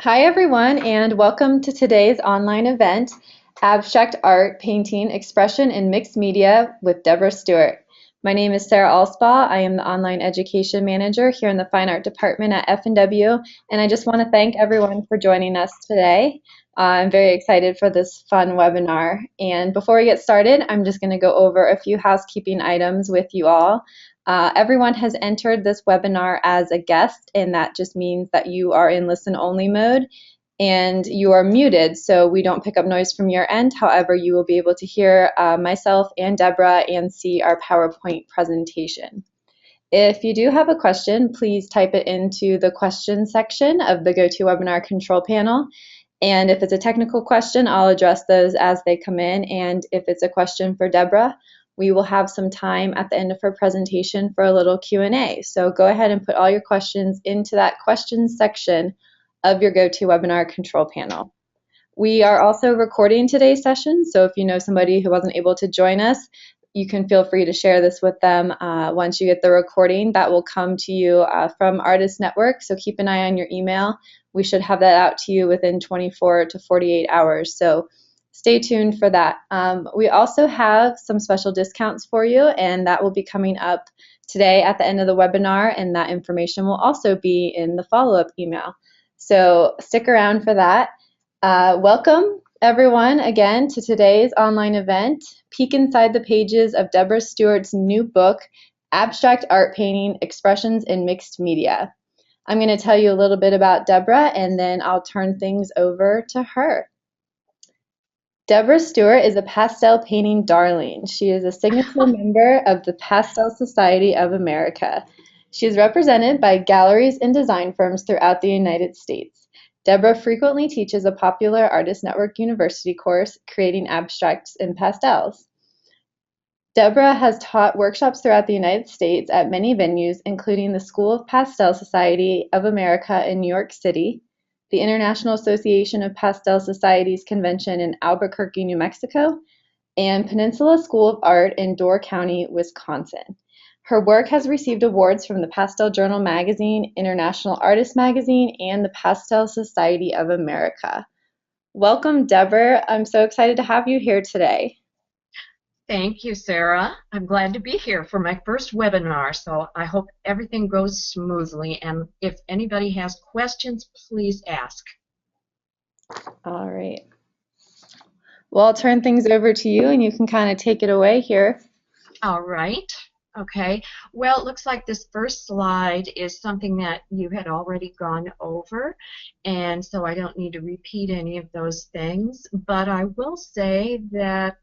Hi everyone, and welcome to today's online event, Abstract Art, Painting, Expression in Mixed Media with Debora Stewart. My name is Sarah Alspaugh. I am the Online Education Manager here in the Fine Art Department at F&W, and I just want to thank everyone for joining us today. I'm very excited for this fun webinar, and before we get started, I'm just going to go over a few housekeeping items with you all. Everyone has entered this webinar as a guest, and that just means that you are in listen-only mode and you are muted, so we don't pick up noise from your end. However, you will be able to hear myself and Debora and see our PowerPoint presentation. If you do have a question, please type it into the questions section of the GoToWebinar control panel. And if it's a technical question, I'll address those as they come in. And if it's a question for Debora, we will have some time at the end of her presentation for a little Q&A. So go ahead and put all your questions into that questions section of your GoToWebinar control panel. We are also recording today's session, so if you know somebody who wasn't able to join us, you can feel free to share this with them once you get the recording. That will come to you from Artist Network, so keep an eye on your email. We should have that out to you within 24 to 48 hours, so stay tuned for that. We also have some special discounts for you, and that will be coming up today at the end of the webinar, and that information will also be in the follow-up email. So stick around for that. Welcome everyone again to today's online event. Peek inside the pages of Debora Stewart's new book, Abstract Art Painting, Expressions in Mixed Media. I'm going to tell you a little bit about Debora and then I'll turn things over to her. Debora Stewart is a pastel painting darling. She is a signature member of the Pastel Society of America. She is represented by galleries and design firms throughout the United States. Debora frequently teaches a popular Artist Network University course, Creating Abstracts in Pastels. Debora has taught workshops throughout the United States at many venues, including the School of Pastel Society of America in New York City, the International Association of Pastel Societies Convention in Albuquerque, New Mexico, and Peninsula School of Art in Door County, Wisconsin. Her work has received awards from the Pastel Journal magazine, International Artist magazine, and the Pastel Society of America. Welcome, Debora. I'm so excited to have you here today. Thank you, Sarah. I'm glad to be here for my first webinar, so I hope everything goes smoothly. And if anybody has questions, please ask. All right. Well, I'll turn things over to you, and you can kind of take it away here. All right. Okay. Well, it looks like this first slide is something that you had already gone over, and so I don't need to repeat any of those things. But I will say that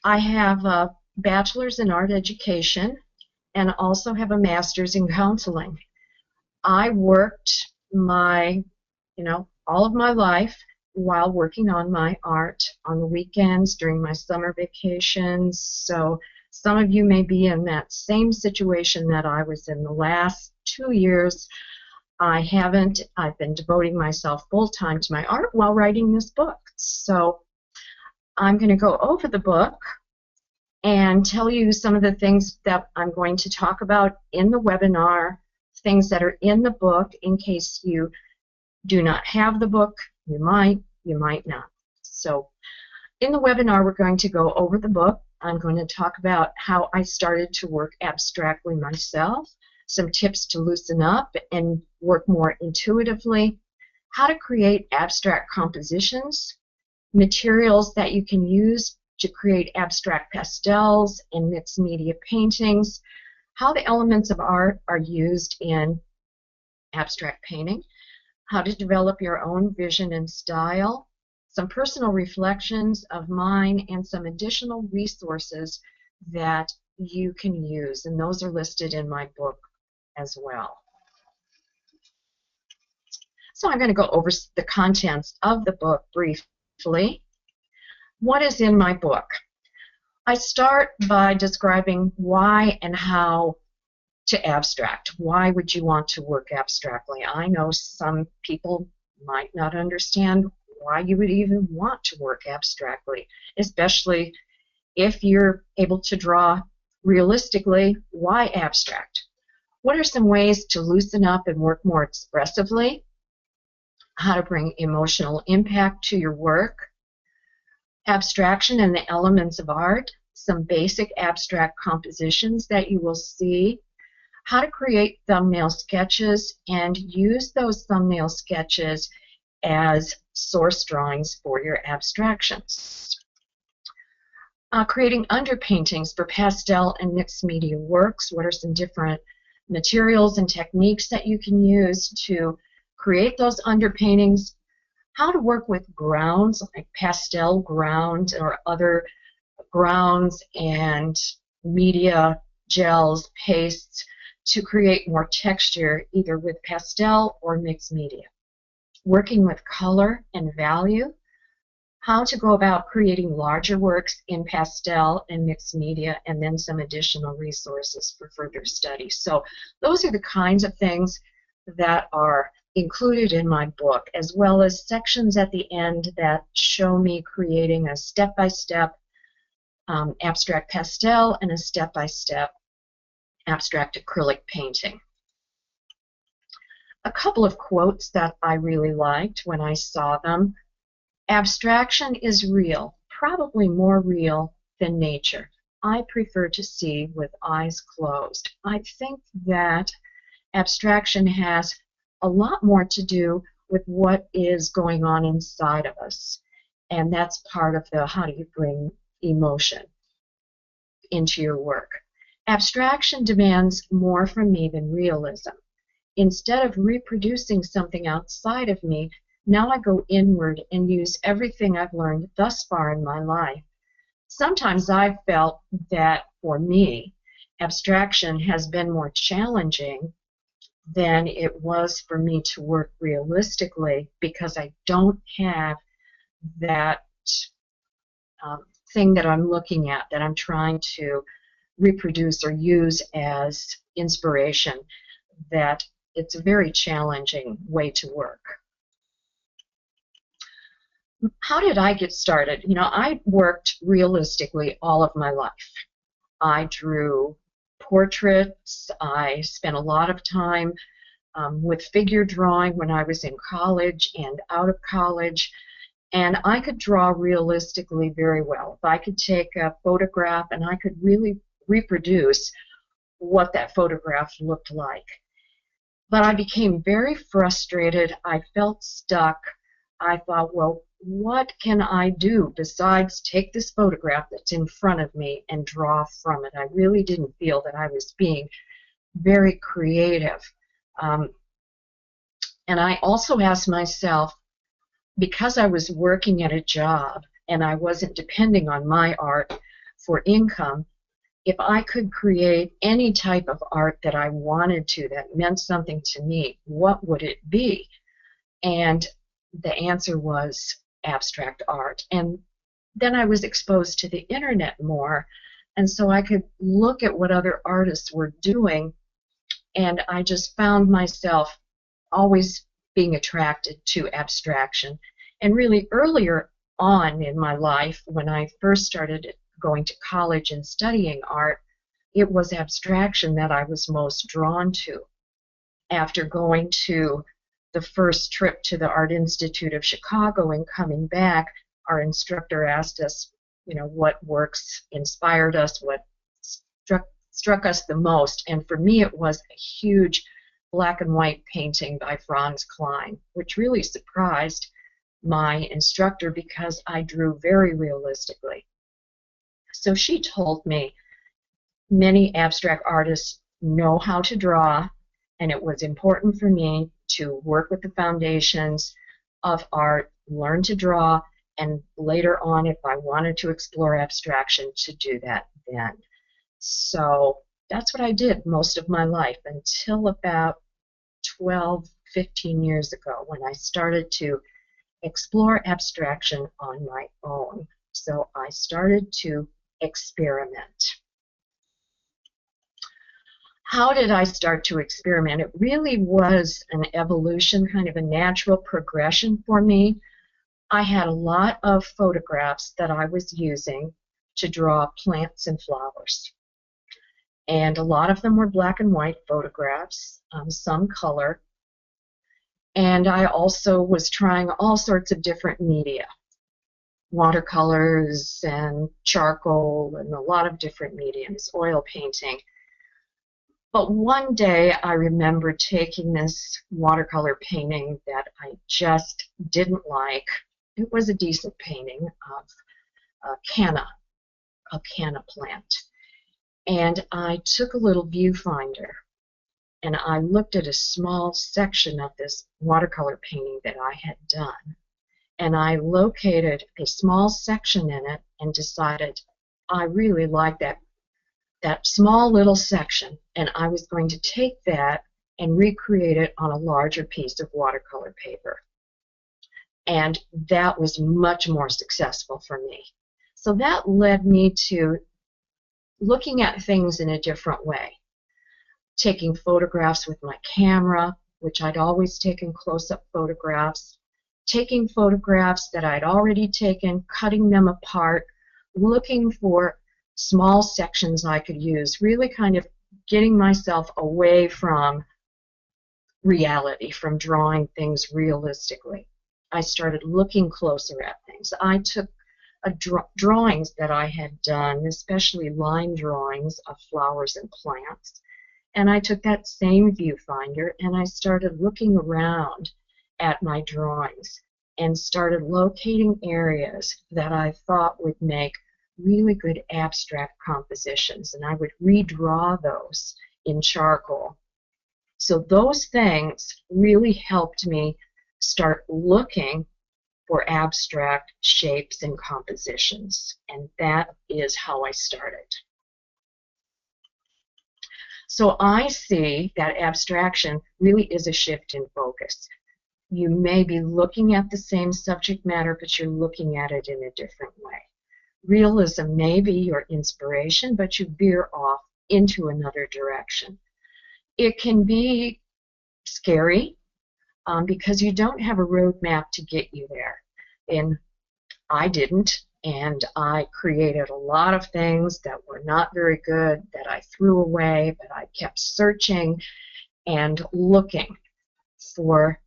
I have a bachelor's in art education and also have a master's in counseling. I worked all of my life while working on my art on the weekends during my summer vacations. So some of you may be in that same situation that I was in the last 2 years. I haven't. I've been devoting myself full-time to my art while writing this book. So I'm going to go over the book and tell you some of the things that I'm going to talk about in the webinar, things that are in the book in case you do not have the book. You might not. So in the webinar, we're going to go over the book. I'm going to talk about how I started to work abstractly myself, some tips to loosen up and work more intuitively, how to create abstract compositions, materials that you can use to create abstract pastels and mixed media paintings, how the elements of art are used in abstract painting, how to develop your own vision and style, some personal reflections of mine, and some additional resources that you can use, and those are listed in my book as well. So I'm going to go over the contents of the book briefly. What is in my book? I start by describing why and how to abstract. Why would you want to work abstractly? I know some people might not understand why you would even want to work abstractly, especially if you're able to draw realistically. Why abstract? What are some ways to loosen up and work more expressively? how to bring emotional impact to your work, abstraction and the elements of art, some basic abstract compositions that you will see, how to create thumbnail sketches and use those thumbnail sketches as source drawings for your abstractions. Creating underpaintings for pastel and mixed media works. What are some different materials and techniques that you can use to create those underpaintings? How to work with grounds like pastel ground or other grounds and media, gels, pastes to create more texture either with pastel or mixed media. Working with color and value. How to go about creating larger works in pastel and mixed media, and then some additional resources for further study. So those are the kinds of things that are included in my book, as well as sections at the end that show me creating a step-by-step abstract pastel and a step-by-step abstract acrylic painting. A couple of quotes that I really liked when I saw them. Abstraction is real, probably more real than nature. I prefer to see with eyes closed. I think that abstraction has a lot more to do with what is going on inside of us. And that's part of the how do you bring emotion into your work. Abstraction demands more from me than realism. Instead of reproducing something outside of me, now I go inward and use everything I've learned thus far in my life. Sometimes I've felt that for me, abstraction has been more challenging than it was for me to work realistically because I don't have that thing that I'm looking at, that I'm trying to reproduce or use as inspiration, that it's a very challenging way to work. How did I get started? You know, I worked realistically all of my life. I drew portraits. I spent a lot of time with figure drawing when I was in college and out of college, and I could draw realistically very well. If I could take a photograph and I could really reproduce what that photograph looked like. But I became very frustrated. I felt stuck. I thought, well, what can I do besides take this photograph that's in front of me and draw from it? I really didn't feel that I was being very creative. And I also asked myself, because I was working at a job and I wasn't depending on my art for income, if I could create any type of art that I wanted to, that meant something to me, what would it be? And the answer was abstract art. And then I was exposed to the internet more, and so I could look at what other artists were doing, and I just found myself always being attracted to abstraction. And really earlier on in my life, when I first started going to college and studying art, it was abstraction that I was most drawn to. After going to the first trip to the Art Institute of Chicago and coming back, our instructor asked us, you know, what works inspired us, what struck us the most. And for me, it was a huge black and white painting by Franz Klein, which really surprised my instructor because I drew very realistically. So she told me many abstract artists know how to draw, and it was important for me to work with the foundations of art, learn to draw, and later on, if I wanted to explore abstraction, to do that then. So that's what I did most of my life until about 12, 15 years ago when I started to explore abstraction on my own. So I started to experiment. How did I start to experiment? It really was an evolution, kind of a natural progression for me. I had a lot of photographs that I was using to draw plants and flowers. And a lot of them were black and white photographs, some color. And I also was trying all sorts of different media, watercolors and charcoal and a lot of different mediums, oil painting. But one day I remember taking this watercolor painting that I just didn't like. It was a decent painting of a canna plant. And I took a little viewfinder and I looked at a small section of this watercolor painting that I had done. And I located a small section in it and decided I really like that small little section, and I was going to take that and recreate it on a larger piece of watercolor paper. And that was much more successful for me. So that led me to looking at things in a different way. Taking photographs with my camera, which I'd always taken close-up photographs, taking photographs that I'd already taken, cutting them apart, looking for small sections I could use, really kind of getting myself away from reality, from drawing things realistically. I started looking closer at things. I took drawings that I had done, especially line drawings of flowers and plants, and I took that same viewfinder and I started looking around at my drawings and started locating areas that I thought would make really good abstract compositions, and I would redraw those in charcoal. So those things really helped me start looking for abstract shapes and compositions, and that is how I started. So I see that abstraction really is a shift in focus. You may be looking at the same subject matter, but you're looking at it in a different way. Realism may be your inspiration, but you veer off into another direction. It can be scary because you don't have a roadmap to get you there. And I didn't, and I created a lot of things that were not very good that I threw away, but I kept searching and looking for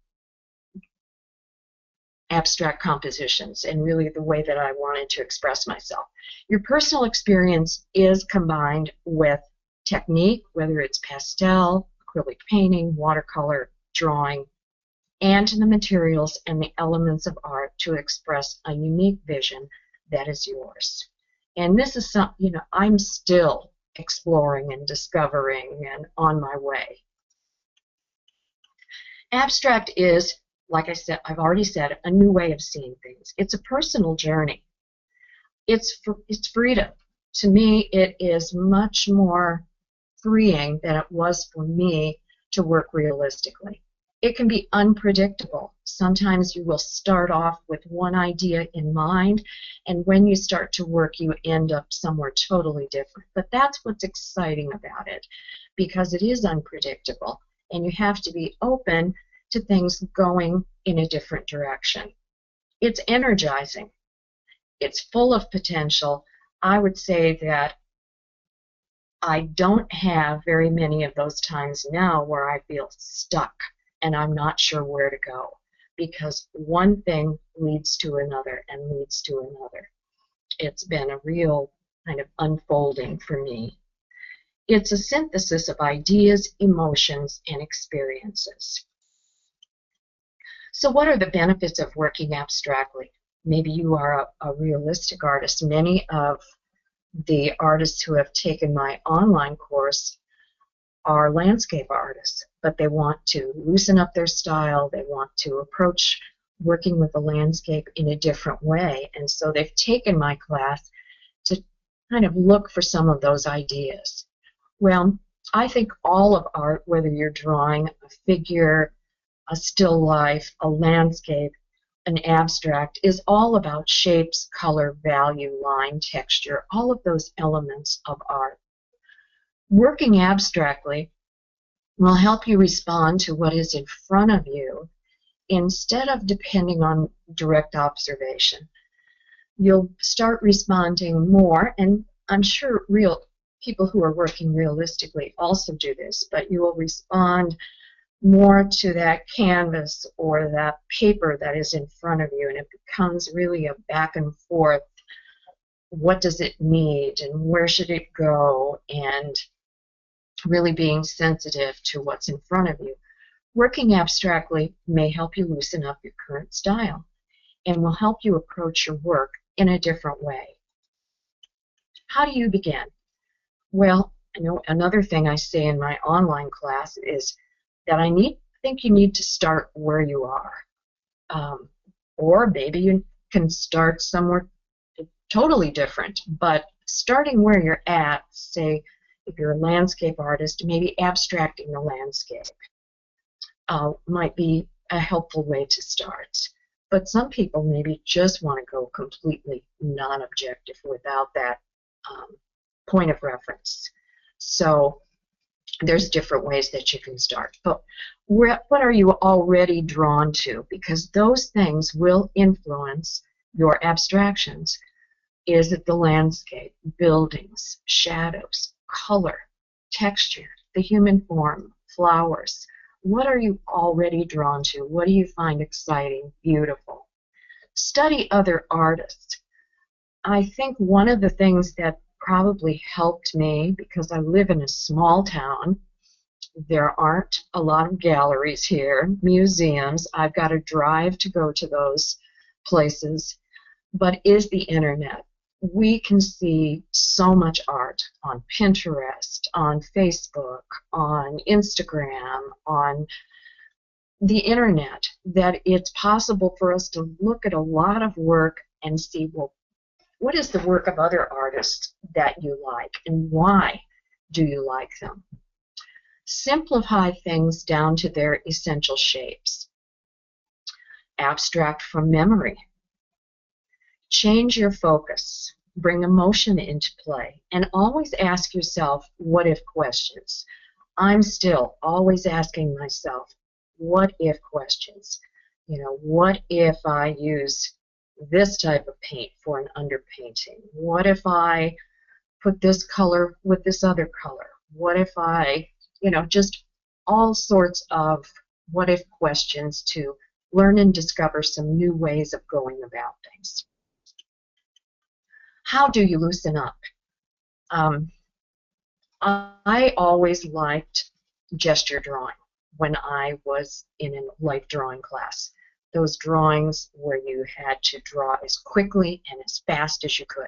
abstract compositions and really the way that I wanted to express myself. Your personal experience is combined with technique, whether it's pastel, acrylic painting, watercolor, drawing, and the materials and the elements of art to express a unique vision that is yours. And this is something, I'm still exploring and discovering and on my way. Abstract is, like I said, I've already said, a new way of seeing things. It's a personal journey. It's freedom. To me, it is much more freeing than it was for me to work realistically. It can be unpredictable. Sometimes you will start off with one idea in mind, and when you start to work, you end up somewhere totally different. But that's what's exciting about it, because it is unpredictable, and you have to be open to things going in a different direction. It's energizing. It's full of potential. I would say that I don't have very many of those times now where I feel stuck and I'm not sure where to go, because one thing leads to another and leads to another. It's been a real kind of unfolding for me. It's a synthesis of ideas, emotions, and experiences. So what are the benefits of working abstractly? Maybe you are a realistic artist. Many of the artists who have taken my online course are landscape artists, but they want to loosen up their style. They want to approach working with the landscape in a different way. And so they've taken my class to kind of look for some of those ideas. Well, I think all of art, whether you're drawing a figure, a still life, a landscape, an abstract, is all about shapes, color, value, line, texture, all of those elements of art. Working abstractly will help you respond to what is in front of you instead of depending on direct observation. You'll start responding more, and I'm sure real people who are working realistically also do this, but you will respond more to that canvas or that paper that is in front of you, and it becomes really a back and forth. What does it need and where should it go, and really being sensitive to what's in front of you. Working abstractly may help you loosen up your current style and will help you approach your work in a different way. How do you begin? Well, I know another thing I say in my online class is that I think you need to start where you are. Or maybe you can start somewhere totally different, but starting where you're at, say if you're a landscape artist, maybe abstracting the landscape might be a helpful way to start. But some people maybe just want to go completely non-objective without that point of reference. So there's different ways that you can start. But what are you already drawn to? Because those things will influence your abstractions. Is it the landscape, buildings, shadows, color, texture, the human form, flowers? What are you already drawn to? What do you find exciting, beautiful? Study other artists. I think one of the things that probably helped me, because I live in a small town, there aren't a lot of galleries here, museums. I've got to drive to go to those places, but is the internet. We can see so much art on Pinterest, on Facebook, on Instagram, on the internet, that it's possible for us to look at a lot of work and see, well, what is the work of other artists that you like, and why do you like them? Simplify things down to their essential shapes. Abstract from memory. Change your focus. Bring emotion into play. And always ask yourself what-if questions. I'm still always asking myself what-if questions. You know, what if I use this type of paint for an underpainting? What if I put this color with this other color? What if I, just all sorts of what-if questions to learn and discover some new ways of going about things. How do you loosen up? I always liked gesture drawing when I was in a life drawing class. Those drawings where you had to draw as quickly and as fast as you could.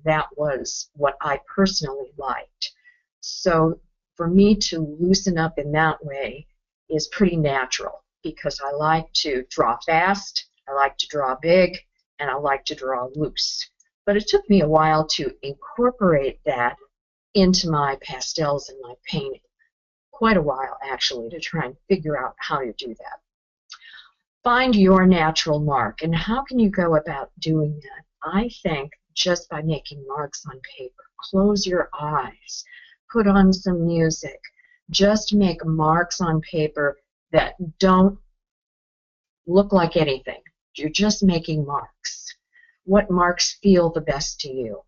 That was what I personally liked. So for me to loosen up in that way is pretty natural, because I like to draw fast, I like to draw big, and I like to draw loose. But it took me a while to incorporate that into my pastels and my painting. Quite a while, actually, to try and figure out how to do that. Find your natural mark. And how can you go about doing that? I think just by making marks on paper. Close your eyes. Put on some music. Just make marks on paper that don't look like anything. You're just making marks. What marks feel the best to you?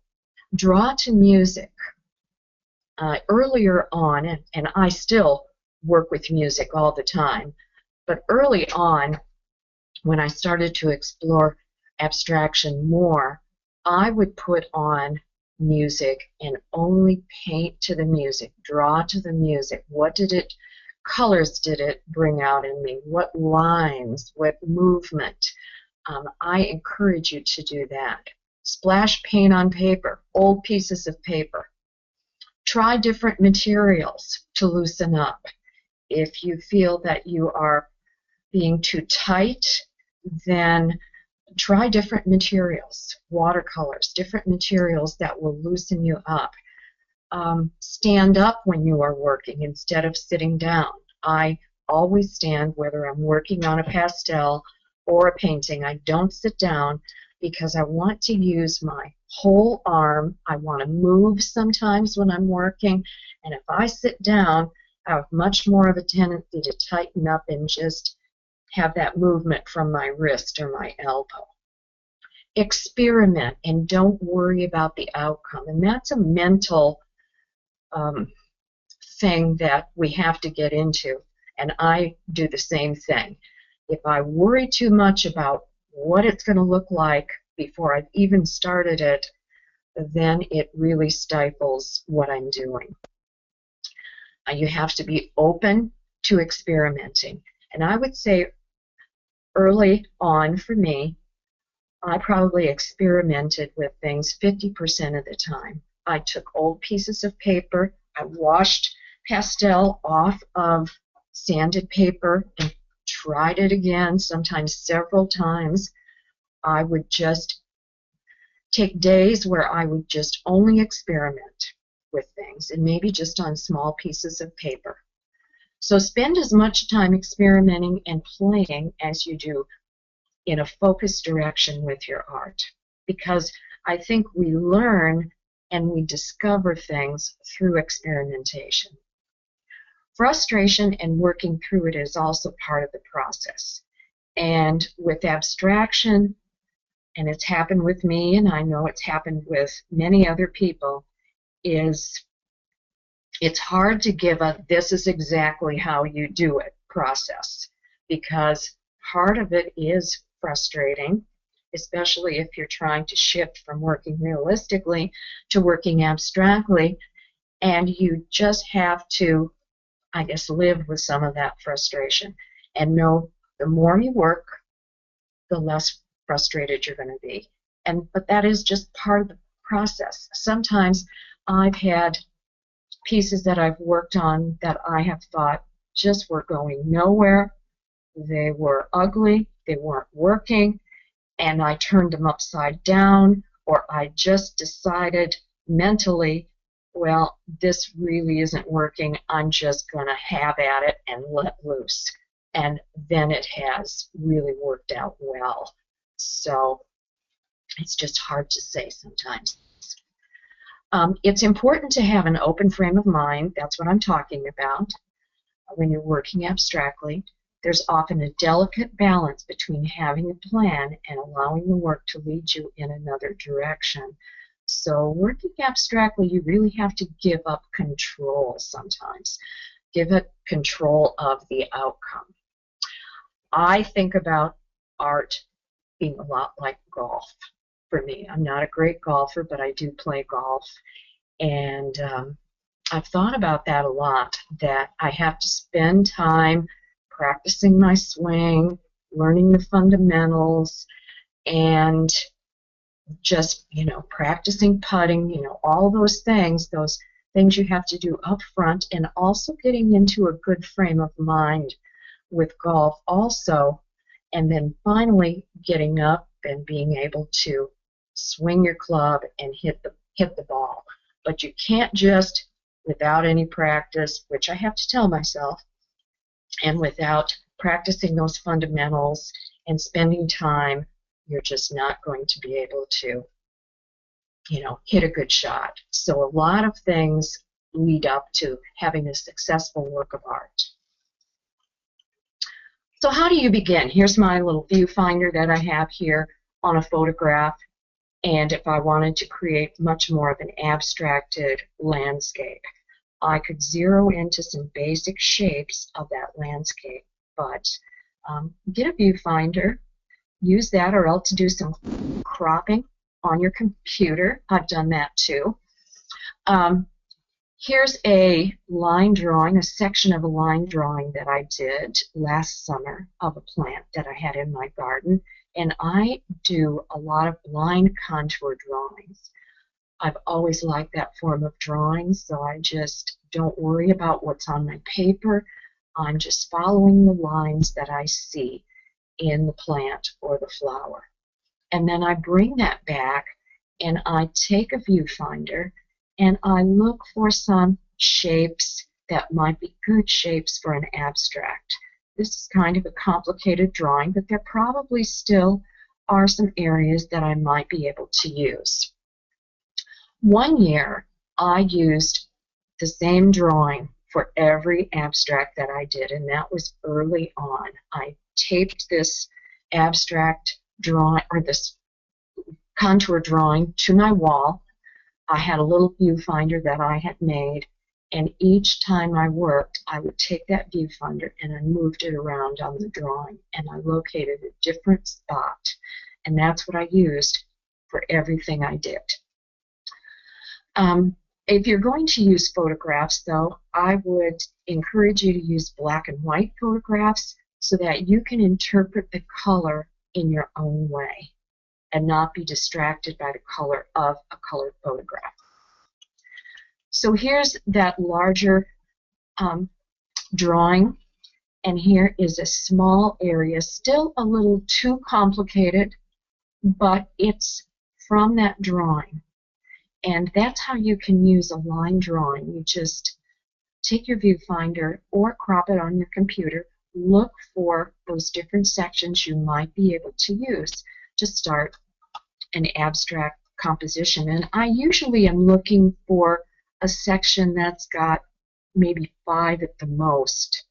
Draw to music. Earlier on, and I still work with music all the time, but early on, when I started to explore abstraction more, I would put on music and only paint to the music, draw to the music. What colors did it bring out in me? What lines, what movement? I encourage you to do that. Splash paint on paper, old pieces of paper. Try different materials to loosen up. If you feel that you are being too tight, then try different materials, watercolors, different materials that will loosen you up. Stand up when you are working instead of sitting down. I always stand whether I'm working on a pastel or a painting. I don't sit down because I want to use my whole arm. I want to move sometimes when I'm working, and if I sit down, I have much more of a tendency to tighten up and just have that movement from my wrist or my elbow. Experiment and don't worry about the outcome. And that's a mental thing that we have to get into. And I do the same thing. If I worry too much about what it's going to look like before I've even started it, then it really stifles what I'm doing. You have to be open to experimenting. And I would say early on for me, I probably experimented with things 50% of the time. I took old pieces of paper, I washed pastel off of sanded paper and tried it again, sometimes several times. I would just take days where I would just only experiment with things, and maybe just on small pieces of paper. So spend as much time experimenting and playing as you do in a focused direction with your art, because I think we learn and we discover things through experimentation. Frustration and working through it is also part of the process. And with abstraction, and it's happened with me, and I know it's happened with many other people, is it's hard to give a "this is exactly how you do it" process, because part of it is frustrating, especially if you're trying to shift from working realistically to working abstractly, and you just have to, I guess, live with some of that frustration and know the more you work, the less frustrated you're going to be. But that is just part of the process. Sometimes I've had pieces that I've worked on that I have thought just were going nowhere. They were ugly, they weren't working, and I turned them upside down, or I just decided mentally, well, this really isn't working, I'm just going to have at it and let loose. And then it has really worked out well. So it's just hard to say sometimes. It's important to have an open frame of mind. That's what I'm talking about. When you're working abstractly, there's often a delicate balance between having a plan and allowing the work to lead you in another direction. So working abstractly, you really have to give up control sometimes. Give it control of the outcome. I think about art being a lot like golf for me. I'm not a great golfer, but I do play golf. And I've thought about that a lot, that I have to spend time practicing my swing, learning the fundamentals, and just, practicing putting, all those things you have to do up front, and also getting into a good frame of mind with golf also, and then finally getting up and being able to swing your club and hit the ball. But you can't just, without any practice, which I have to tell myself, and without practicing those fundamentals and spending time, you're just not going to be able to, hit a good shot. So a lot of things lead up to having a successful work of art. So how do you begin? Here's my little viewfinder that I have here on a photograph. And if I wanted to create much more of an abstracted landscape, I could zero into some basic shapes of that landscape. But get a viewfinder, use that, or else do some cropping on your computer. I've done that too. Here's a line drawing, a section of a line drawing that I did last summer of a plant that I had in my garden. And I do a lot of line contour drawings. I've always liked that form of drawing, so I just don't worry about what's on my paper. I'm just following the lines that I see in the plant or the flower. And then I bring that back and I take a viewfinder and I look for some shapes that might be good shapes for an abstract. This is kind of a complicated drawing, but there probably still are some areas that I might be able to use. One year, I used the same drawing for every abstract that I did, and that was early on. I taped this abstract drawing, or this contour drawing, to my wall. I had a little viewfinder that I had made, And each time I worked, I would take that viewfinder and I moved it around on the drawing, and I located a different spot. And that's what I used for everything I did. If you're going to use photographs, though, I would encourage you to use black and white photographs so that you can interpret the color in your own way and not be distracted by the color of a colored photograph. So here's that larger drawing, and here is a small area, still a little too complicated, but it's from that drawing. And that's how you can use a line drawing. You just take your viewfinder or crop it on your computer, look for those different sections you might be able to use to start an abstract composition. And I usually am looking for a section that's got maybe 5 at the most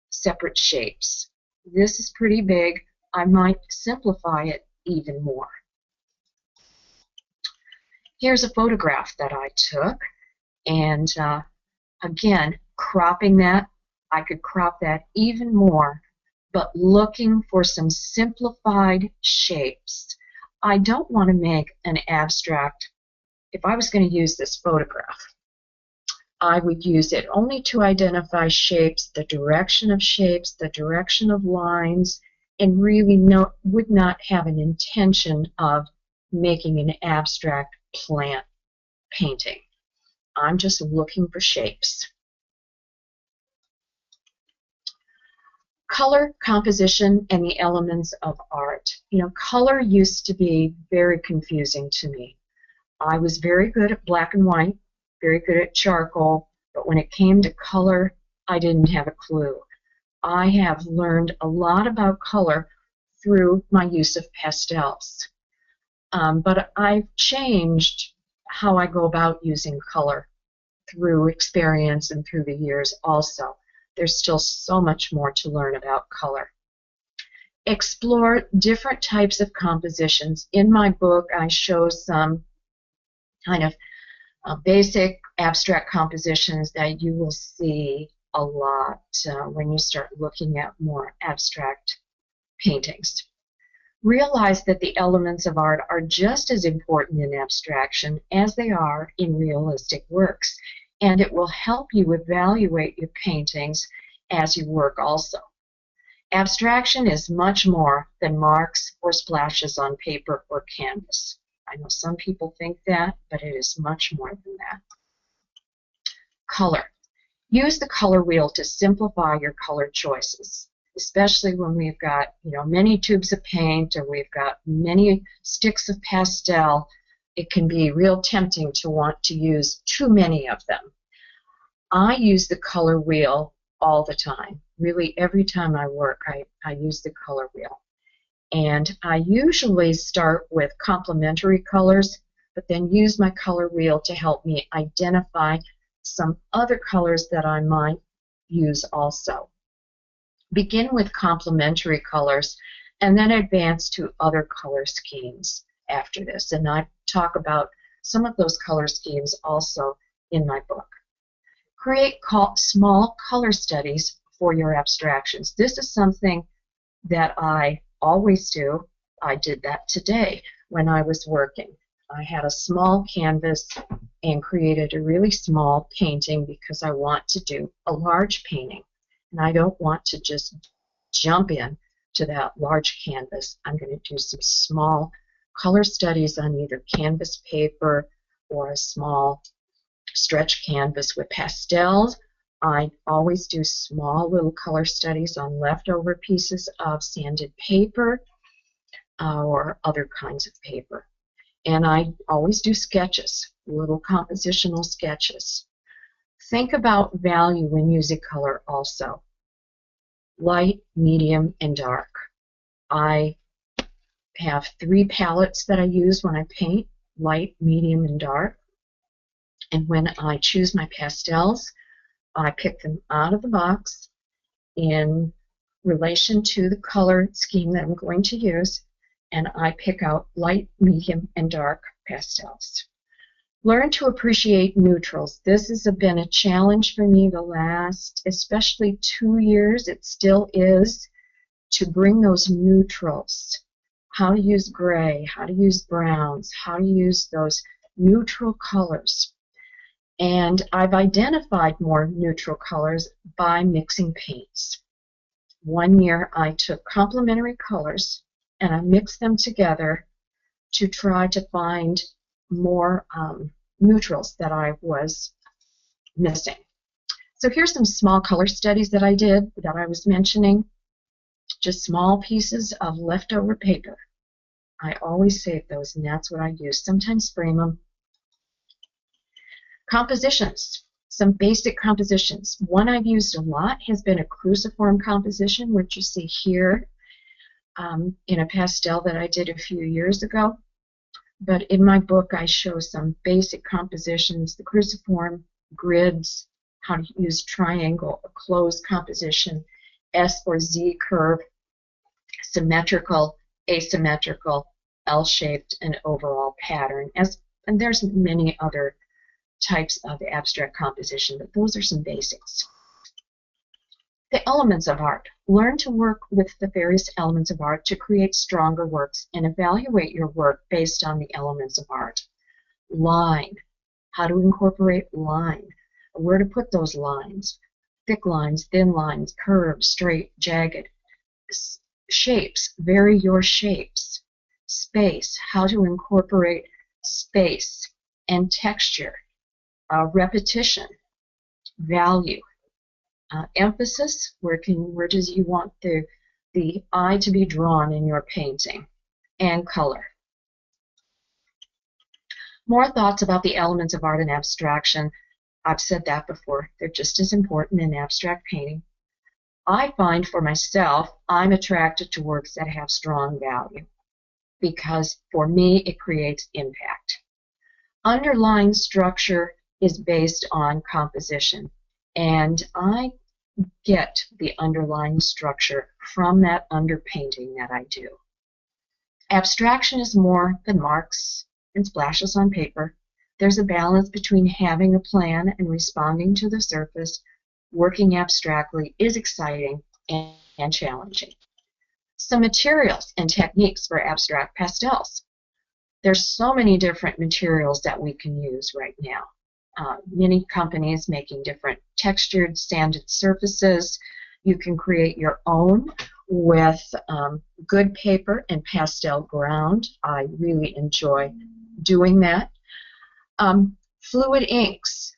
separate shapes. This is pretty big. I might simplify it even more. Here's a photograph that I took, and again, cropping that, I could crop that even more, but looking for some simplified shapes. I don't want to make an abstract. If I was going to use this photograph, I would use it only to identify shapes, the direction of shapes, the direction of lines, and really would not have an intention of making an abstract plant painting. I'm just looking for shapes. Color, composition, and the elements of art. You know, color used to be very confusing to me. I was very good at black and white, very good at charcoal, but when it came to color, I didn't have a clue. I have learned a lot about color through my use of pastels. But I've changed how I go about using color through experience and through the years also. There's still so much more to learn about color. Explore different types of compositions. In my book, I show some kind of basic abstract compositions that you will see a lot when you start looking at more abstract paintings. Realize that the elements of art are just as important in abstraction as they are in realistic works, and it will help you evaluate your paintings as you work also. Abstraction is much more than marks or splashes on paper or canvas. I know some people think that, but it is much more than that. Color. Use the color wheel to simplify your color choices, especially when we've got, many tubes of paint or we've got many sticks of pastel. It can be real tempting to want to use too many of them. I use the color wheel all the time. Really, every time I work, I use the color wheel. And I usually start with complementary colors, but then use my color wheel to help me identify some other colors that I might use also. Begin with complementary colors and then advance to other color schemes after this. And I talk about some of those color schemes also in my book. Create small color studies for your abstractions. This is something that I always do. I did that today when I was working. I had a small canvas and created a really small painting because I want to do a large painting. And I don't want to just jump in to that large canvas. I'm going to do some small color studies on either canvas paper or a small stretch canvas with pastels. I always do small little color studies on leftover pieces of sanded paper or other kinds of paper. And I always do sketches, little compositional sketches. Think about value when using color also. Light, medium, and dark. I have 3 palettes that I use when I paint, light, medium, and dark. And when I choose my pastels, I pick them out of the box in relation to the color scheme that I'm going to use, and I pick out light, medium, and dark pastels. Learn to appreciate neutrals. This has been a challenge for me the last, especially 2 years. It still is, to bring those neutrals. How to use gray, how to use browns, how to use those neutral colors. And I've identified more neutral colors by mixing paints. One year I took complementary colors and I mixed them together to try to find more neutrals that I was missing. So here's some small color studies that I did that I was mentioning. Just small pieces of leftover paper. I always save those, and that's what I use. Sometimes frame them. Compositions. Some basic compositions. One I've used a lot has been a cruciform composition, which you see here in a pastel that I did a few years ago. But in my book, I show some basic compositions, the cruciform, grids, how to use triangle, a closed composition, S or Z curve, symmetrical, asymmetrical, L-shaped, and overall pattern. And there's many other types of abstract composition, but those are some basics. The elements of art. Learn to work with the various elements of art to create stronger works and evaluate your work based on the elements of art. Line. How to incorporate line. Where to put those lines. Thick lines, thin lines, curved, straight, jagged. Shapes. Vary your shapes. Space. How to incorporate space and texture. Repetition. Value. Emphasis, where does you want the eye to be drawn in your painting, and color. More thoughts about the elements of art and abstraction. I've said that before. They're just as important in abstract painting. I find for myself, I'm attracted to works that have strong value because for me it creates impact. Underlying structure is based on composition, and I get the underlying structure from that underpainting that I do. Abstraction is more than marks and splashes on paper. There's a balance between having a plan and responding to the surface. Working abstractly is exciting and challenging. Some materials and techniques for abstract pastels. There's so many different materials that we can use right now. Many companies making different textured, sanded surfaces. You can create your own with good paper and pastel ground. I really enjoy doing that. Fluid inks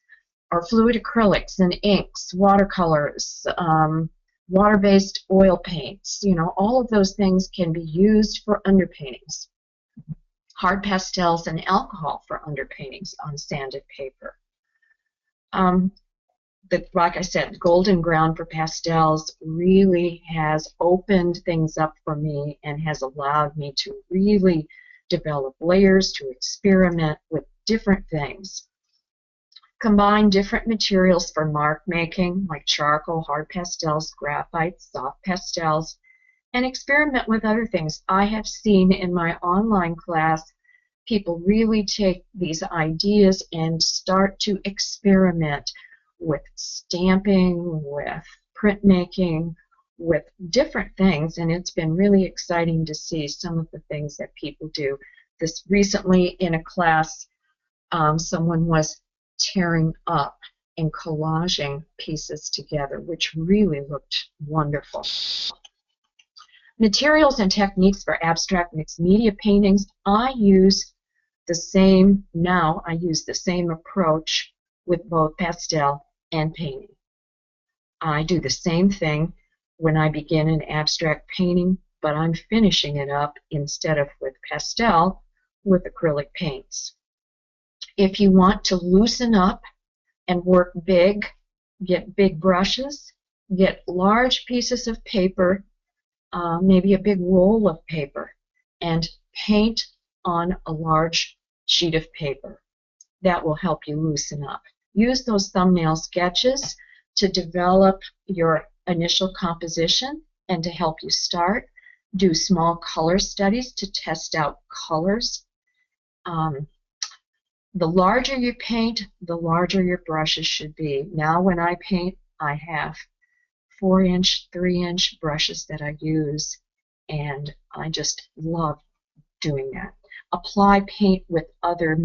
or fluid acrylics and inks, watercolors, water-based oil paints. You know, all of those things can be used for underpaintings. Hard pastels and alcohol for underpaintings on sanded paper. Like I said, golden ground for pastels really has opened things up for me and has allowed me to really develop layers, to experiment with different things. Combine different materials for mark making, like charcoal, hard pastels, graphite, soft pastels, and experiment with other things. I have seen in my online class people really take these ideas and start to experiment with stamping, with printmaking, with different things, and it's been really exciting to see some of the things that people do. This recently in a class, someone was tearing up and collaging pieces together, which really looked wonderful. Materials and techniques for abstract mixed media paintings. I use the same approach with both pastel and painting. I do the same thing when I begin an abstract painting, but I'm finishing it up instead of with pastel, with acrylic paints. If you want to loosen up and work big, get big brushes, get large pieces of paper, maybe a big roll of paper, and paint on a large sheet of paper. That will help you loosen up. Use those thumbnail sketches to develop your initial composition and to help you start. Do small color studies to test out colors. The larger you paint, the larger your brushes should be. Now when I paint, I have 4-inch, 3-inch brushes that I use, and I just love doing that. Apply paint with other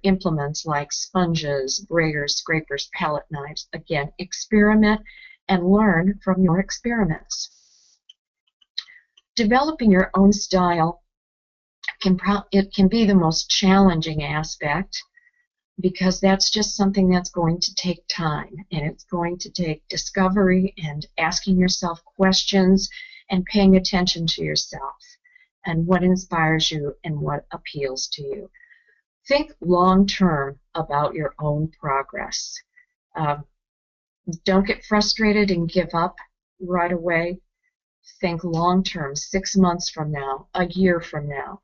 implements like sponges, brayers, scrapers, palette knives. Again, experiment and learn from your experiments. Developing your own style can be the most challenging aspect, because that's just something that's going to take time, and it's going to take discovery and asking yourself questions and paying attention to yourself and what inspires you and what appeals to you. Think long term about your own progress. Don't get frustrated and give up right away. Think long term, 6 months from now, a year from now.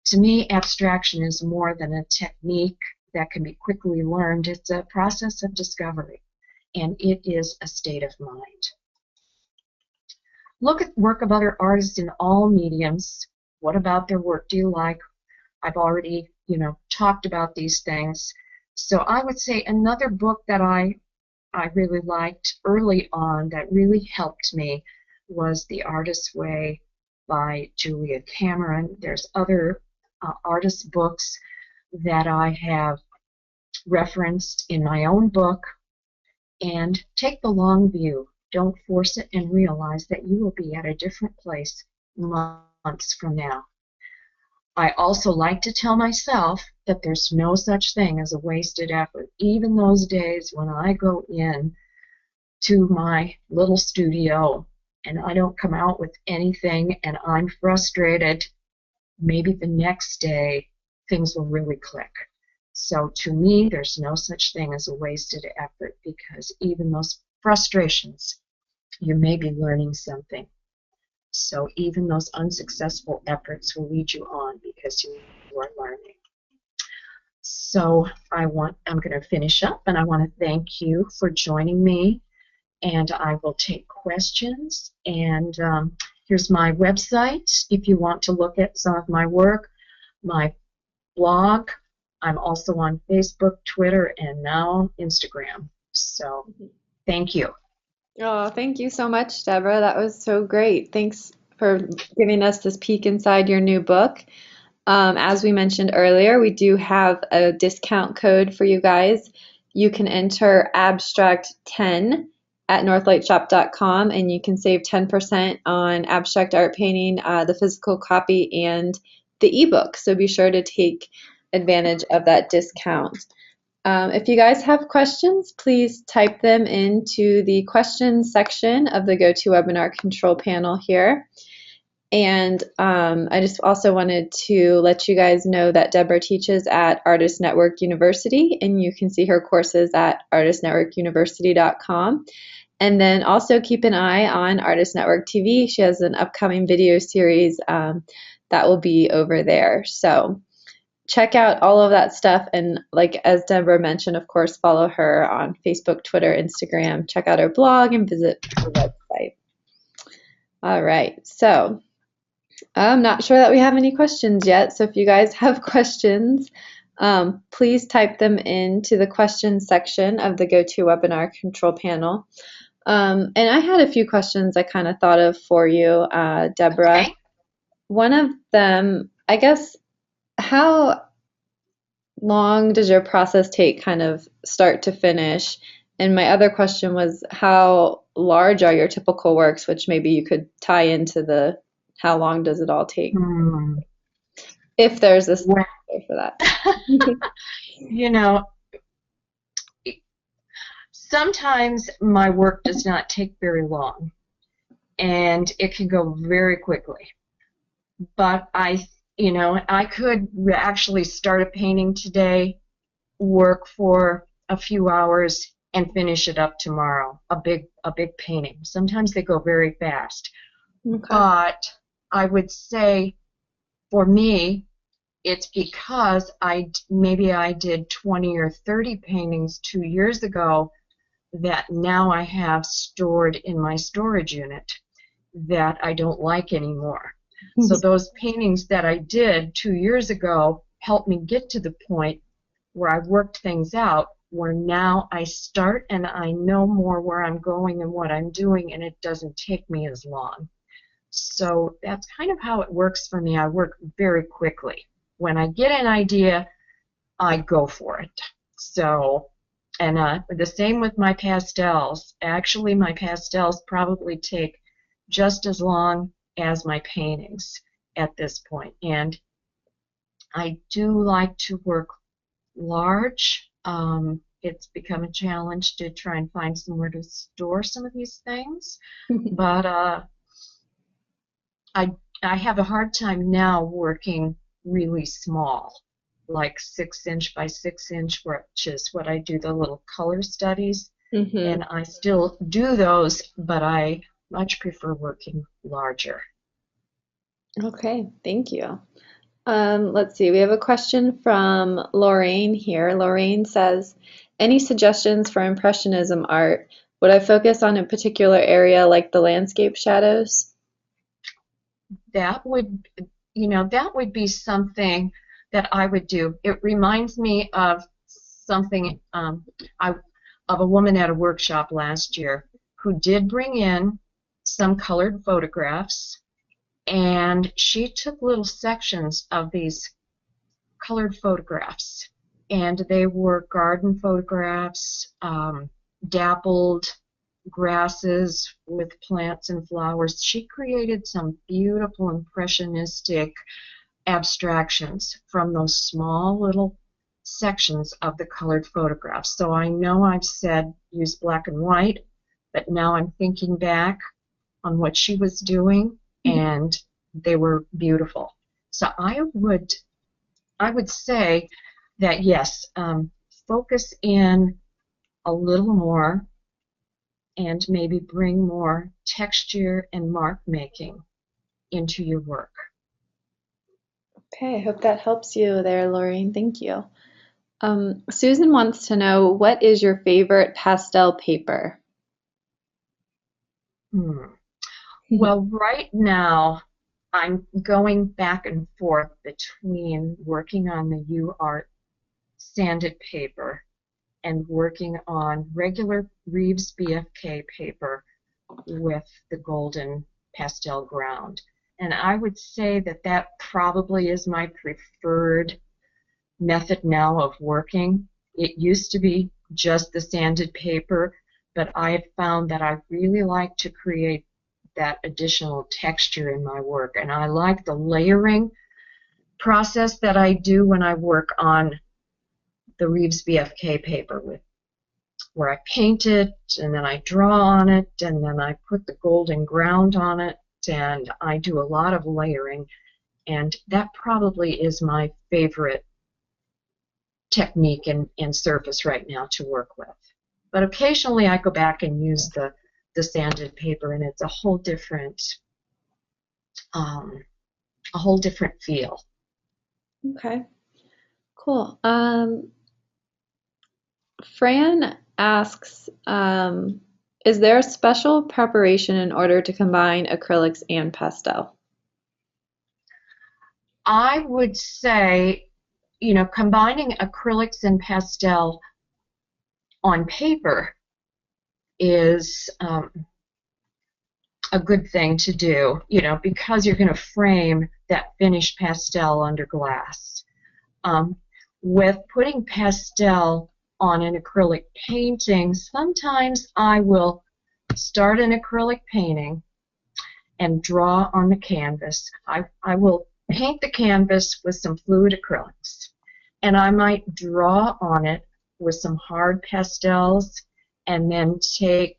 To me, abstraction is more than a technique that can be quickly learned. It's a process of discovery, and it is a state of mind. Look at the work of other artists in all mediums. What about their work do you like? I've already, talked about these things. So I would say another book that I really liked early on that really helped me was The Artist's Way by Julia Cameron. There's other artist books that I have referenced in my own book. And take the long view. Don't force it, and realize that you will be at a different place months from now. I also like to tell myself that there's no such thing as a wasted effort. Even those days when I go in to my little studio and I don't come out with anything and I'm frustrated, maybe the next day things will really click. So to me, there's no such thing as a wasted effort, because even those frustrations, you may be learning something. So even those unsuccessful efforts will lead you on because you are learning. So I'm going to finish up, and I want to thank you for joining me, and I will take questions. And here's my website if you want to look at some of my work, my blog. I'm also on Facebook, Twitter, and now Instagram. So thank you. Oh, thank you so much, Deborah. That was so great. Thanks for giving us this peek inside your new book. As we mentioned earlier, we do have a discount code for you guys. You can enter abstract10 at northlightshop.com, and you can save 10% on abstract art painting, the physical copy, and the ebook. So be sure to take advantage of that discount. If you guys have questions, please type them into the questions section of the GoToWebinar control panel here. And I just also wanted to let you guys know that Deborah teaches at Artist Network University, and you can see her courses at artistnetworkuniversity.com. And then also keep an eye on Artist Network TV. She has an upcoming video series that will be over there. So check out all of that stuff, and like as Deborah mentioned, of course, follow her on Facebook, Twitter, Instagram. Check out her blog and visit her website. All right, so I'm not sure that we have any questions yet, so if you guys have questions, please type them into the questions section of the GoToWebinar control panel. And I had a few questions I kind of thought of for you, Deborah. Okay. One of them, I guess, how long does your process take kind of start to finish? And my other question was, how large are your typical works, which maybe you could tie into the how long does it all take? If there's a for that. Sometimes my work does not take very long, and it can go very quickly. But I could actually start a painting today, work for a few hours, and finish it up tomorrow. A big painting. Sometimes they go very fast. Okay. But I would say, for me, it's because maybe I did 20 or 30 paintings 2 years ago that now I have stored in my storage unit that I don't like anymore. So those paintings that I did 2 years ago helped me get to the point where I worked things out, where now I start and I know more where I'm going and what I'm doing, and it doesn't take me as long. So that's kind of how it works for me. I work very quickly. When I get an idea, I go for it. So, and the same with my pastels. Actually, my pastels probably take just as long as my paintings at this point. And I do like to work large. It's become a challenge to try and find somewhere to store some of these things, but I have a hard time now working really small, like 6" by 6", which is what I do the little color studies, and I still do those, but I much prefer working larger. Okay, thank you. Let's see, we have a question from Lorraine here. Lorraine says, any suggestions for Impressionism art? Would I focus on a particular area like the landscape shadows? That would, that would be something that I would do. It reminds me of something of a woman at a workshop last year who did bring in some colored photographs, and she took little sections of these colored photographs, and they were garden photographs, dappled grasses with plants and flowers. She created some beautiful impressionistic abstractions from those small little sections of the colored photographs. So I know I've said use black and white, but now I'm thinking back on what she was doing, and they were beautiful. So I would say that yes, focus in a little more and maybe bring more texture and mark making into your work. Okay, I hope that helps you there, Lorraine. Thank you. Susan wants to know, what is your favorite pastel paper? Well, right now I'm going back and forth between working on the UArt sanded paper and working on regular Reeves BFK paper with the golden pastel ground. And I would say that that probably is my preferred method now of working. It used to be just the sanded paper, but I have found that I really like to create that additional texture in my work. And I like the layering process that I do when I work on the Reeves BFK paper, where I paint it and then I draw on it and then I put the golden ground on it, and I do a lot of layering, and that probably is my favorite technique and surface right now to work with. But occasionally I go back and use the sanded paper, and it's a whole different feel. Okay, cool. Fran asks, is there a special preparation in order to combine acrylics and pastel? I would say, combining acrylics and pastel on paper is a good thing to do, because you're going to frame that finished pastel under glass. With putting pastel on an acrylic painting, sometimes I will start an acrylic painting and draw on the canvas. I will paint the canvas with some fluid acrylics, and I might draw on it with some hard pastels, and then take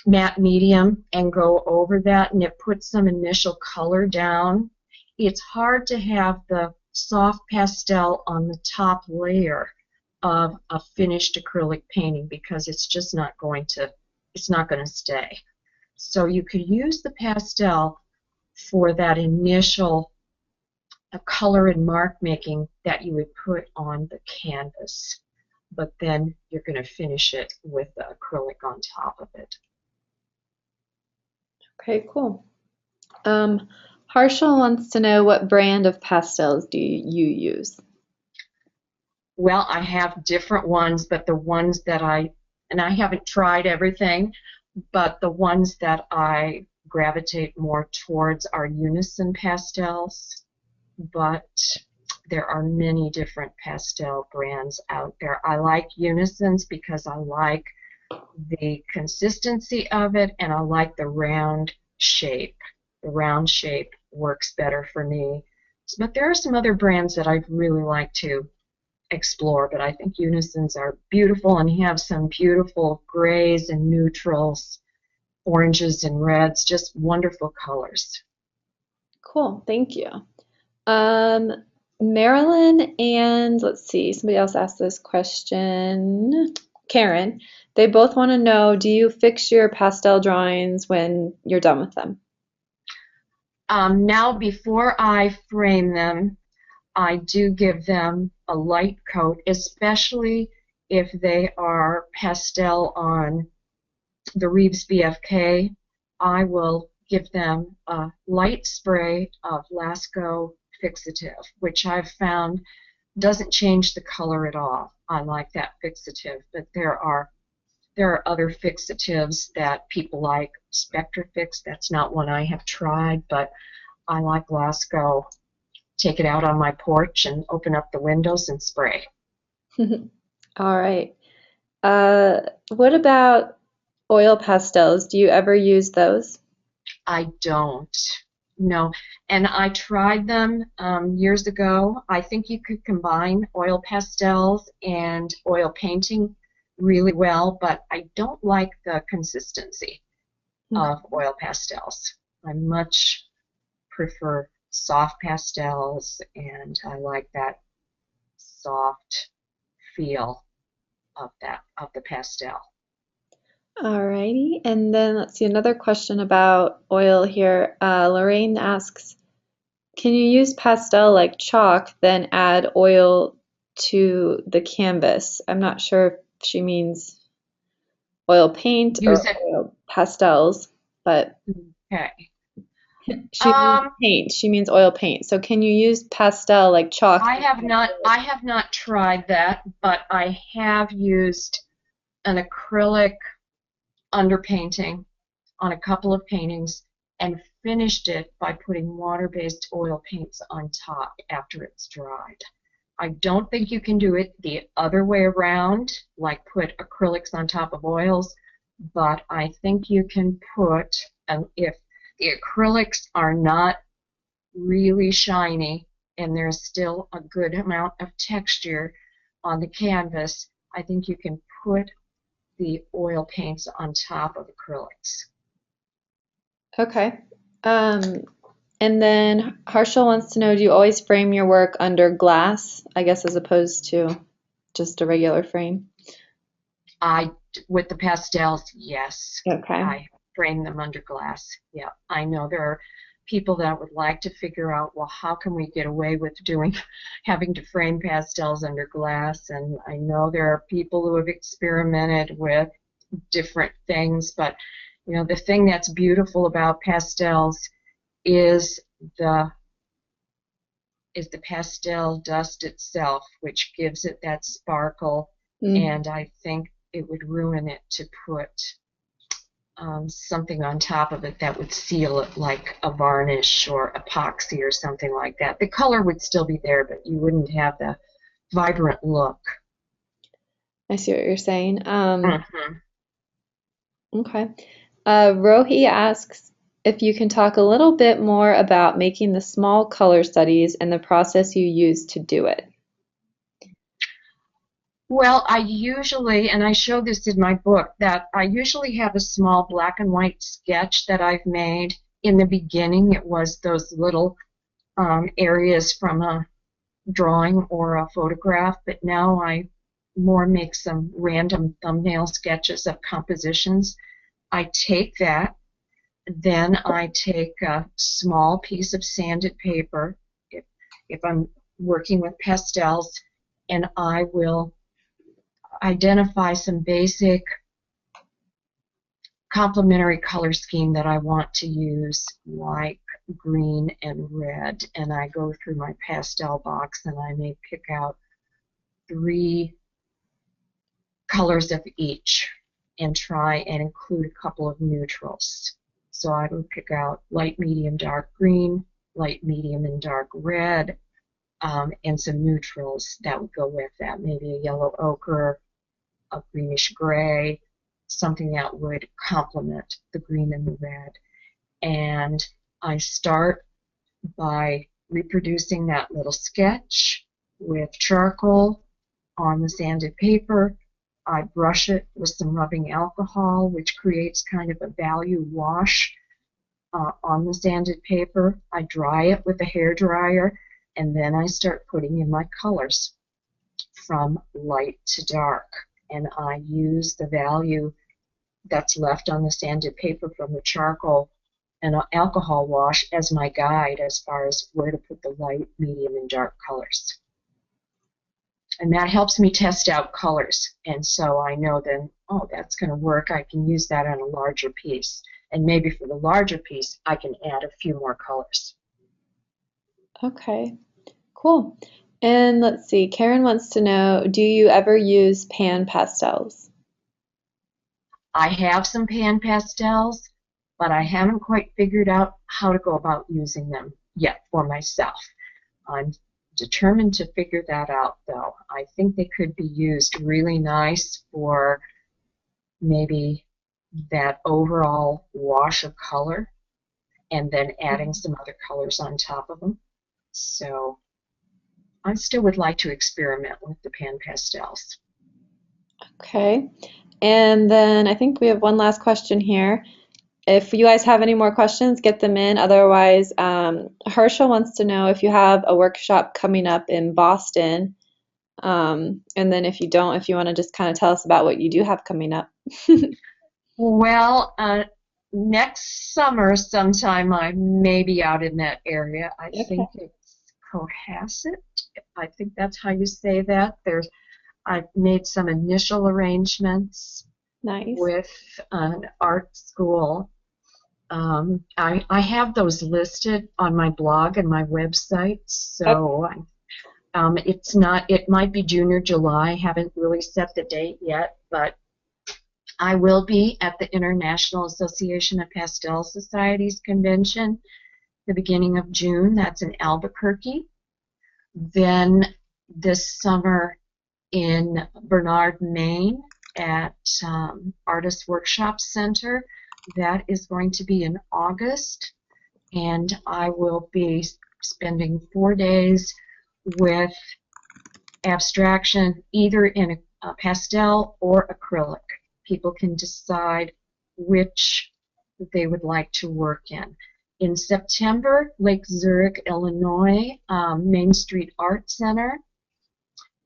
matte medium and go over that, and it puts some initial color down. It's hard to have the soft pastel on the top layer of a finished acrylic painting because it's just not going to stay. So you could use the pastel for that initial color and mark making that you would put on the canvas, but then you're going to finish it with the acrylic on top of it. Okay, cool. Harshal wants to know, what brand of pastels do you use? Well, I have different ones, but the ones that and I haven't tried everything, but the ones that I gravitate more towards are unison pastels, but there are many different pastel brands out there. I like unisons because I like the consistency of it, and I like the round shape. The round shape works better for me. But there are some other brands that I'd really like to explore, but I think unisons are beautiful and have some beautiful grays and neutrals, oranges and reds, just wonderful colors. Cool, thank you. Um, Marilyn and let's see, somebody else asked this question. Karen, they both want to know, do you fix your pastel drawings when you're done with them? Now, before I frame them, I do give them a light coat, especially if they are pastel on the Reeves BFK. I will give them a light spray of Lasco fixative, which I've found doesn't change the color at all. I like that fixative, but there are other fixatives that people like. Spectrafix, that's not one I have tried, but I like Lasco. Take it out on my porch and open up the windows and spray. All right. What about oil pastels? Do you ever use those? I don't. No. And I tried them years ago. I think you could combine oil pastels and oil painting really well, but I don't like the consistency of oil pastels. I much prefer soft pastels, and I like that soft feel of the pastel. Alrighty, and then let's see another question about oil here. Lorraine asks, can you use pastel like chalk, then add oil to the canvas? I'm not sure if she means oil paint or Use it. oil pastels, but Okay. she means paint. She means oil paint. So can you use pastel like chalk? I have not tried that, but I have used an acrylic underpainting on a couple of paintings and finished it by putting water-based oil paints on top after it's dried. I don't think you can do it the other way around, like put acrylics on top of oils, but I think you can put, if the acrylics are not really shiny and there's still a good amount of texture on the canvas, I think you can put the oil paints on top of acrylics. Okay. And then Harshal wants to know, do you always frame your work under glass, I guess, as opposed to just a regular frame? With the pastels, yes. Okay. I frame them under glass. Yeah, I know there are people that would like to figure out, well, how can we get away with having to frame pastels under glass? And I know there are people who have experimented with different things, but you know, the thing that's beautiful about pastels is the pastel dust itself, which gives it that sparkle. And I think it would ruin it to put something on top of it that would seal it, like a varnish or epoxy or something like that. The color would still be there, but you wouldn't have the vibrant look. I see what you're saying. Okay. Rohi asks if you can talk a little bit more about making the small color studies and the process you use to do it. Well, I usually, and I show this in my book, that I usually have a small black and white sketch that I've made. In the beginning, it was those little areas from a drawing or a photograph, but now I more make some random thumbnail sketches of compositions. I take that, then I take a small piece of sanded paper, if I'm working with pastels, and I will identify some basic complementary color scheme that I want to use, like green and red, and I go through my pastel box and I may pick out 3 colors of each and try and include a couple of neutrals. So I would pick out light, medium, dark green, light, medium, and dark red, and some neutrals that would go with that. Maybe a yellow ochre, a greenish gray, something that would complement the green and the red. And I start by reproducing that little sketch with charcoal on the sanded paper. I brush it with some rubbing alcohol, which creates kind of a value wash on the sanded paper. I dry it with a hair dryer, and then I start putting in my colors from light to dark. And I use the value that's left on the sanded paper from the charcoal and alcohol wash as my guide as far as where to put the light, medium, and dark colors. And that helps me test out colors. And so I know then, oh, that's going to work. I can use that on a larger piece. And maybe for the larger piece, I can add a few more colors. Okay, cool. And let's see, Karen wants to know, do you ever use pan pastels? I have some pan pastels, but I haven't quite figured out how to go about using them yet for myself. I'm determined to figure that out, though. I think they could be used really nice for maybe that overall wash of color and then adding some other colors on top of them. So I still would like to experiment with the pan pastels. Okay. And then I think we have one last question here. If you guys have any more questions, get them in. Otherwise, Herschel wants to know if you have a workshop coming up in Boston. And then if you don't, if you want to just kind of tell us about what you do have coming up. Well, next summer sometime I may be out in that area. I think it's Cohasset. I think that's how you say that. I've made some initial arrangements with an art school. I have those listed on my blog and my website, so it might be June or July. I haven't really set the date yet, but I will be at the International Association of Pastel Societies convention the beginning of June. That's in Albuquerque. Then this summer in Bernard, Maine at Artist Workshop Center. That is going to be in August, and I will be spending 4 days with Abstraction, either in a pastel or acrylic. People can decide which they would like to work in. In September, Lake Zurich, Illinois, Main Street Art Center.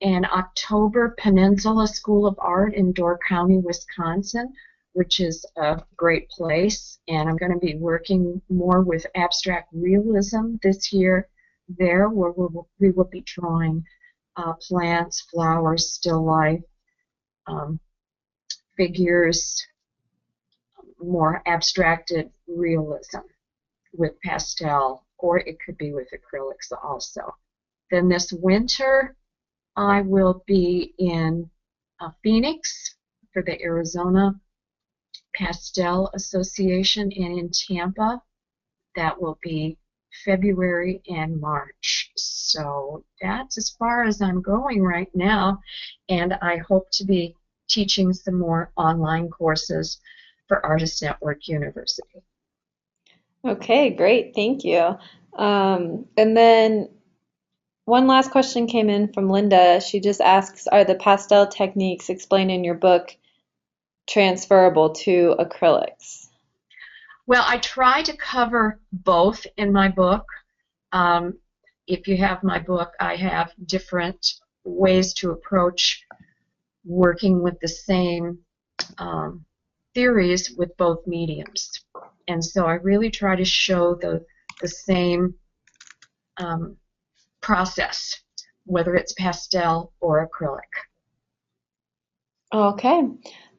In October, Peninsula School of Art in Door County, Wisconsin, which is a great place. And I'm going to be working more with abstract realism this year there, where we will be drawing plants, flowers, still life, figures, more abstracted realism with pastel, or it could be with acrylics also. Then this winter, I will be in Phoenix for the Arizona Pastel Association, and in Tampa. That will be February and March. So that's as far as I'm going right now, and I hope to be teaching some more online courses for Artist Network University. Okay, great, thank you. And then one last question came in from Linda. She just asks, are the pastel techniques explained in your book transferable to acrylics? Well, I try to cover both in my book. If you have my book, I have different ways to approach working with the same theories with both mediums. And so I really try to show the same process, whether it's pastel or acrylic. Okay.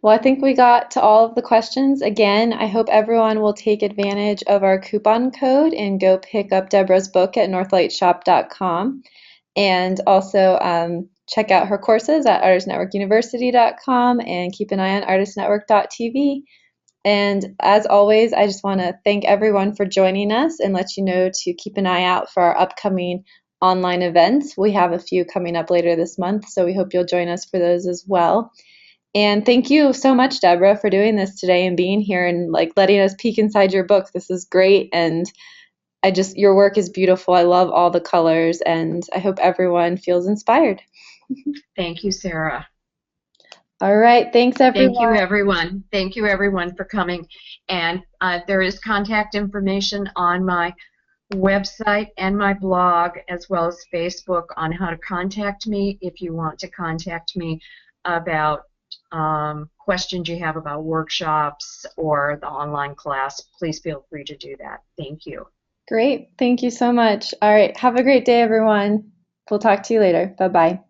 Well, I think we got to all of the questions. Again, I hope everyone will take advantage of our coupon code and go pick up Debora's book at northlightshop.com. And also, check out her courses at artistnetworkuniversity.com and keep an eye on artistnetwork.tv. And as always, I just want to thank everyone for joining us and let you know to keep an eye out for our upcoming online events. We have a few coming up later this month, so we hope you'll join us for those as well. And thank you so much, Deborah, for doing this today and being here and like letting us peek inside your book. This is great, and your work is beautiful. I love all the colors, and I hope everyone feels inspired. Thank you, Sarah. All right, thanks everyone. Thank you, everyone. Thank you, everyone, for coming. And there is contact information on my website and my blog, as well as Facebook, on how to contact me if you want to contact me about questions you have about workshops or the online class. Please feel free to do that. Thank you. Great. Thank you so much. All right. Have a great day, everyone. We'll talk to you later. Bye-bye.